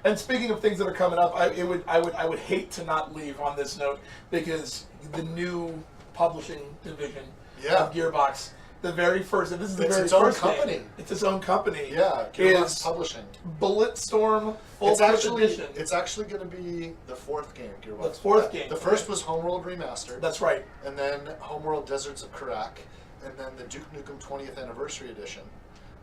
And speaking of things that are coming up, I would hate to not leave on this note because the new publishing division of Gearbox, the very first, and this is the very first company. It's its own company. Yeah, Gearbox Publishing. Bulletstorm Full Clip Edition. It's actually going to be the fourth game, Gearbox. The fourth game. The first was Homeworld Remastered. That's right. And then Homeworld Deserts of Karak, and then the Duke Nukem 20th Anniversary Edition.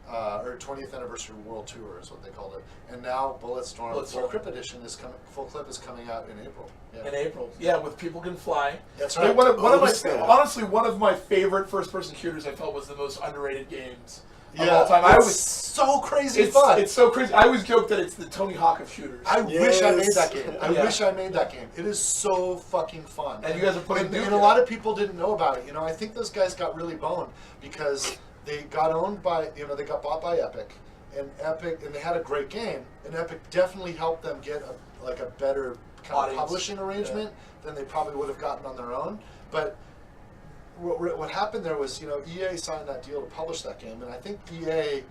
Or 20th Anniversary World Tour is what they called it. And now Bulletstorm Full Clip Edition is coming. Full Clip is coming out in April. Yeah. In April, yeah, with People Can Fly. That's right. Honestly, one of my favorite first-person shooters. I felt was the most underrated games of all time. It was so crazy fun. It's so crazy. I always joke that it's the Tony Hawk of shooters. I wish I made that game. I wish I made that game. It is so fucking fun. And you guys are putting and a lot of people didn't know about it. You know, I think those guys got really boned because they got owned by, they got bought by Epic, and they had a great game, and Epic definitely helped them get a better kind of publishing arrangement than they probably would have gotten on their own. But what happened there was, EA signed that deal to publish that game, and I think EA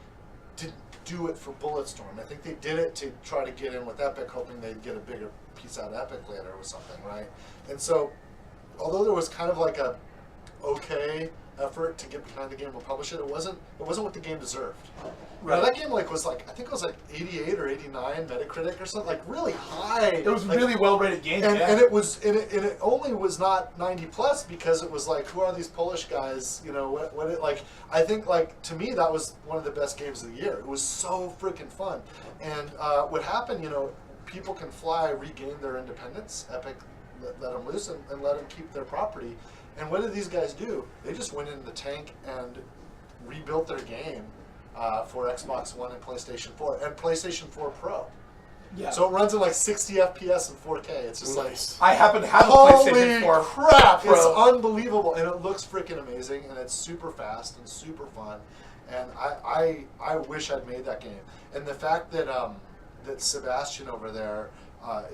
didn't do it for Bulletstorm. I think they did it to try to get in with Epic, hoping they'd get a bigger piece out of Epic later or something, right? And so, although there was kind of like a effort to get behind the game and publish it, it wasn't what the game deserved. Right. Now, that game was I think it was 88 or 89 Metacritic or something, really high. It was a really well rated game, and it only was not 90 plus because it was who are these Polish guys? I think to me that was one of the best games of the year. It was so freaking fun. And what happened, People Can Fly regained their independence. Epic let them loose and let them keep their property. And what did these guys do? They just went into the tank and rebuilt their game for Xbox One and PlayStation 4 and PlayStation 4 Pro. Yeah. So it runs at 60 FPS and 4K. It's just I happen to have a PlayStation 4 crap! Pro. It's unbelievable, and it looks freaking amazing, and it's super fast and super fun. And I wish I'd made that game. And the fact that that Sebastian over there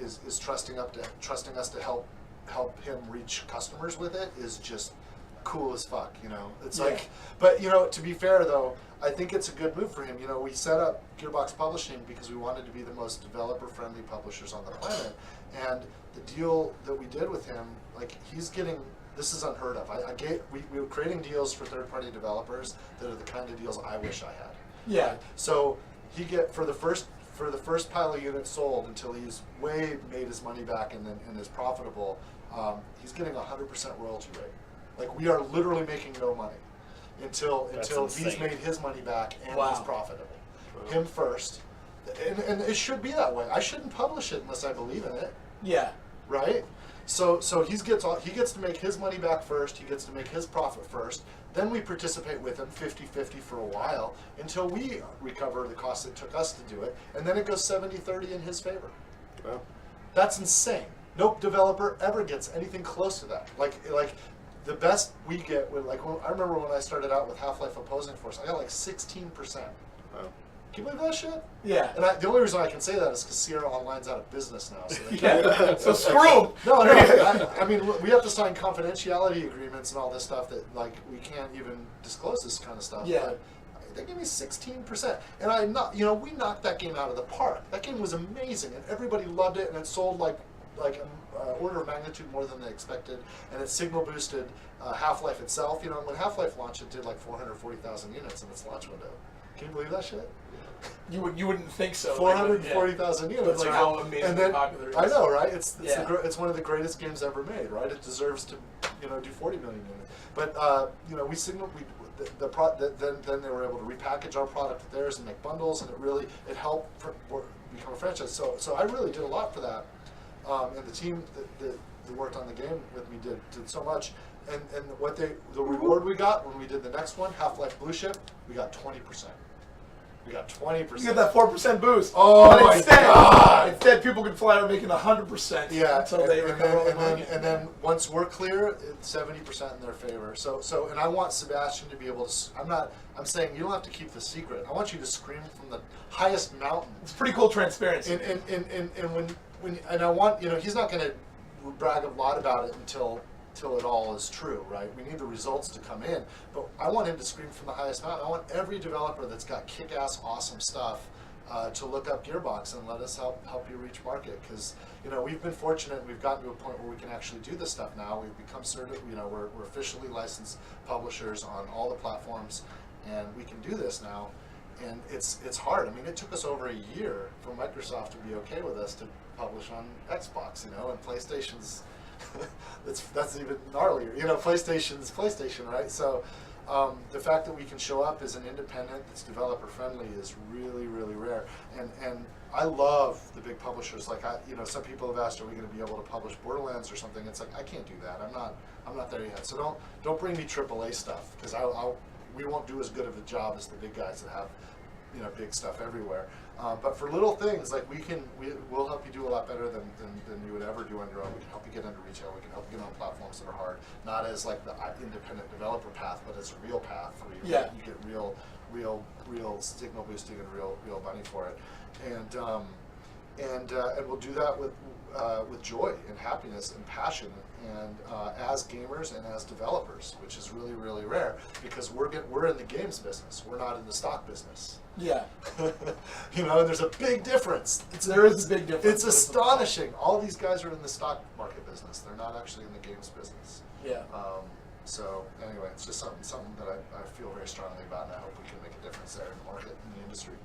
is trusting us to help him reach customers with it is just cool as fuck. It's but to be fair though, I think it's a good move for him. We set up Gearbox Publishing because we wanted to be the most developer-friendly publishers on the planet, and the deal that we did with him, he's getting, this is unheard of. We were creating deals for third-party developers that are the kind of deals I wish I had. Yeah. Right? So he for the first pile of units sold until he's way made his money back and is profitable, he's getting 100% royalty rate. We are literally making no money until he's made his money back and he's profitable. Him first, and it should be that way. I shouldn't publish it unless I believe in it. Yeah. Right. So he gets to make his money back first. He gets to make his profit first. Then we participate with him 50-50 for a while until we recover the costs it took us to do it, and then it goes 70-30 in his favor. Wow. That's insane. No developer ever gets anything close to that. The best we get I remember when I started out with Half-Life Opposing Force, I got 16%. Wow. Can you believe that shit? Yeah. And the only reason I can say that is because Sierra Online's out of business now. So they can't. So screw them. No. I mean, we have to sign confidentiality agreements and all this stuff that we can't even disclose this kind of stuff. Yeah. But they gave me 16%, and we knocked that game out of the park. That game was amazing, and everybody loved it, and it sold order of magnitude more than they expected, and it signal boosted Half-Life itself. When Half-Life launched, it did 440,000 units in its launch window. Can you believe that shit? You wouldn't think so. 440,000 units. Right? How amazingly popular it is. I know, right? It's one of the greatest games ever made, right? It deserves to do 40 million units. But we signaled then they were able to repackage our product with theirs and make bundles, and it helped become a franchise. So I really did a lot for that, and the team that worked on the game with me did so much. And the reward we got when we did the next one, Half-Life Blue Ship, we got 20%. We got 20%. You get that 4% boost. Oh my God! Instead, People Can Fly are making 100%. Yeah. Until they and then once we're clear, it's 70% in their favor. So and I want Sebastian to be able to. I'm saying you don't have to keep the secret. I want you to scream from the highest mountain. It's pretty cool transparency. And I want he's not going to brag a lot about it until it all is true, right? We need the results to come in, but I want him to scream from the highest mountain. I want every developer that's got kick-ass awesome stuff to look up Gearbox and let us help you reach market. Because we've been fortunate. We've gotten to a point where we can actually do this stuff now. We've become certain. We're officially licensed publishers on all the platforms, and we can do this now. And it's hard. I mean, it took us over a year for Microsoft to be okay with us to publish on Xbox, and PlayStation's that's even gnarlier. PlayStation's PlayStation, right? So the fact that we can show up as an independent that's developer friendly is really, really rare. And I love the big publishers. Like some people have asked, are we going to be able to publish Borderlands or something? It's like, I can't do that. I'm not there yet. So don't bring me AAA stuff, because we won't do as good of a job as the big guys that have big stuff everywhere. But for little things, like we'll help you do a lot better than you would ever do on your own. We can help you get into retail. We can help you get on platforms that are hard, not as like the independent developer path, but as a real path where you get real signal boosting and real money for it. And we'll do that with joy and happiness and passion, and as gamers and as developers, which is really, really rare, because we're in the games business. We're not in the stock business. Yeah. There's a big difference. There is a big difference. It's astonishing. All these guys are in the stock market business. They're not actually in the games business. Yeah. So anyway, it's just something that I feel very strongly about, and I hope we can make a difference there in the market, in the industry.